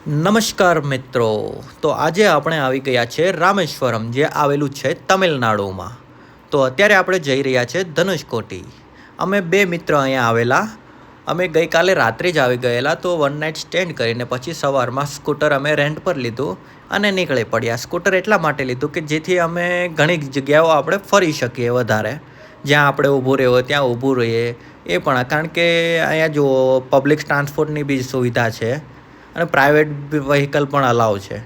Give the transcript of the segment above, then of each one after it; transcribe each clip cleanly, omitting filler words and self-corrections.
નમસ્કાર મિત્રો. તો આજે આપણે આવી ગયા છે રામેશ્વરમ, જે આવેલું છે તમિલનાડુમાં. તો અત્યારે આપણે જઈ રહ્યા છે ધનુષકોટી. અમે બે મિત્ર અહીંયા આવેલા. અમે ગઈકાલે રાત્રે જ આવી ગયેલા, તો વન નાઇટ સ્ટેન્ડ કરીને પછી સવારમાં સ્કૂટર અમે રેન્ટ પર લીધું અને નીકળી પડ્યા. સ્કૂટર એટલા માટે લીધું કે જેથી અમે ઘણી જગ્યાઓ આપણે ફરી શકીએ વધારે. જ્યાં આપણે ઊભું રહેવું હોય ત્યાં ઊભું રહીએ. એ પણ કારણ કે અહીંયા જો પબ્લિક ટ્રાન્સપોર્ટની બી સુવિધા છે અને પ્રાઇવેટ વ્હીકલ પણ અલાવ છે.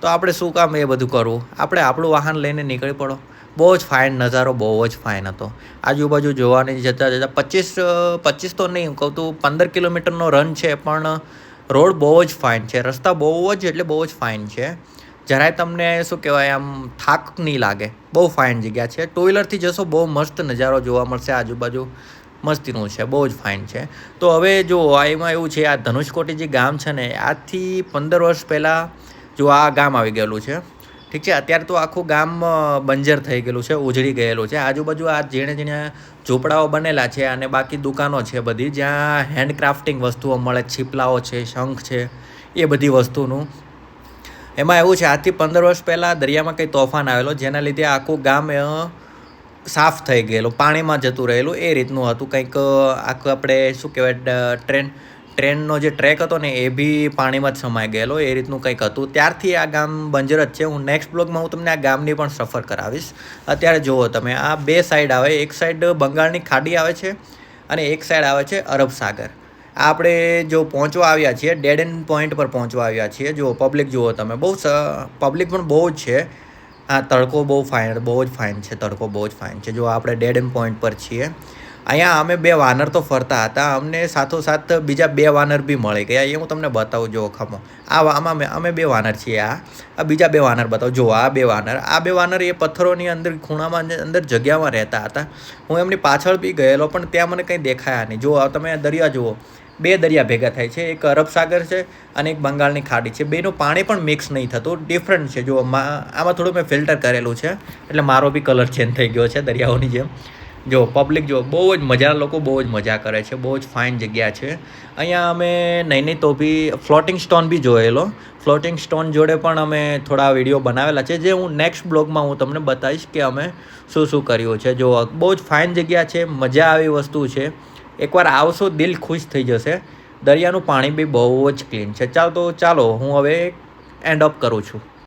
તો આપણે શું કામ એ બધું કરવું, આપણે આપણું વાહન લઈને નીકળી પડો. બહુ જ ફાઇન નજારો, બહુ જ ફાઇન હતો. આજુબાજુ જોવાની જતાં 25 તો નહીં કહું તો 15 કિલોમીટરનો રન છે, પણ રોડ બહુ જ ફાઇન છે. રસ્તા બહુ જ એટલે બહુ જ ફાઇન છે. જરાય તમને શું કહેવાય આમ થાક નહીં લાગે. બહુ ફાઇન જગ્યા છે. ટુ વ્હીલરથી જશો બહુ મસ્ત નજારો જોવા મળશે. આજુબાજુ મસ્તીનું છે, બહુ જ ફાઇન છે. તો હવે જો એમાં એવું છે, આ ધનુષકોટી જે ગામ છે ને, આજથી 15 વર્ષ પહેલાં જો આ ગામ આવી ગયેલું છે. ઠીક છે. અત્યારે તો આખું ગામ બંજર થઈ ગયેલું છે, ઉજળી ગયેલું છે. આજુબાજુ આ ઝીણે ઝૂંપડાઓ બનેલા છે અને બાકી દુકાનો છે બધી, જ્યાં હેન્ડક્રાફ્ટિંગ વસ્તુઓ મળે. છીપલાઓ છે, શંખ છે, એ બધી વસ્તુનું. એમાં એવું છે, આજથી 15 વર્ષ પહેલાં દરિયામાં કંઈ તોફાન આવેલો, જેના લીધે આખું ગામ સાફ થઈ ગયેલું, પાણીમાં જતું રહેલું. એ રીતનું હતું કંઈક. આખું આપણે શું કહેવાય ટ્રેનનો જે ટ્રેક હતો ને, એ બી પાણીમાં જ સમાઈ ગયેલો. એ રીતનું કંઈક હતું. ત્યારથી આ ગામ બંજર જ છે. હું નેક્સ્ટ બ્લોગમાં હું તમને આ ગામની પણ સફર કરાવીશ. અત્યારે જુઓ તમે, આ બે સાઈડ આવે. એક સાઈડ બંગાળની ખાડી આવે છે અને એક સાઈડ આવે છે અરબ સાગર. આપણે જો પહોંચવા આવ્યા છીએ, ડેડ એન્ડ પોઈન્ટ પર પહોંચવા આવ્યા છીએ. જુઓ પબ્લિક જુઓ તમે, બહુ પબ્લિક પણ બહુ જ છે. હા, તડકો બહુ જ ફાઇન છે. તડકો બહુ જ ફાઇન છે. જો આપણે ડેડ એન્ડ પોઈન્ટ પર છીએ. અહીંયા અમે બે વાનર તો ફરતા હતા, અમને સાથોસાથ બીજા બે વાનર બી મળી ગયા. એ હું તમને બતાવું. જો ખમો, આમાં અમે બે વાનર છીએ. આ બીજા બે વાનર બતાવું. જો આ બે વાનર એ પથ્થરોની અંદર ખૂણામાં અંદર જગ્યામાં રહેતા હતા. હું એમની પાછળ બી ગયેલો, પણ ત્યાં મને કંઈ દેખાયા નહીં. જો તમે દરિયા જુઓ, બે દરિયા ભેગા થાય છે. એક અરબ સાગર છે અને એક બંગાળની ખાડી છે. બેનું પાણી પણ મિક્સ નહીં થતું, ડિફરન્ટ છે. જો આમાં થોડું મેં ફિલ્ટર કરેલું છે, એટલે મારો બી કલર ચેન્જ થઈ ગયો છે દરિયાઓની જેમ. જો પબ્લિક જો બહુ જ મજા, લોકો બહુ જ મજા કરે છે. બહુ જ ફાઇન જગ્યા છે. અહીંયા અમે નહીં તો બી ફ્લોટિંગ સ્ટોન બી જોયેલો. ફ્લોટિંગ સ્ટોન જોડે પણ અમે થોડા વિડીયો બનાવેલા છે, જે હું નેક્સ્ટ બ્લોગમાં હું તમને બતાવીશ કે અમે શું કર્યું છે. જો બહુ જ ફાઇન જગ્યા છે, મજા આવી વસ્તુ છે. એકવાર આવશો, દિલ ખુશ થઈ જશે. દરિયાનું પાણી બી બહુ જ ક્લીન છે. ચાલો હું હવે એન્ડ અપ કરું છું.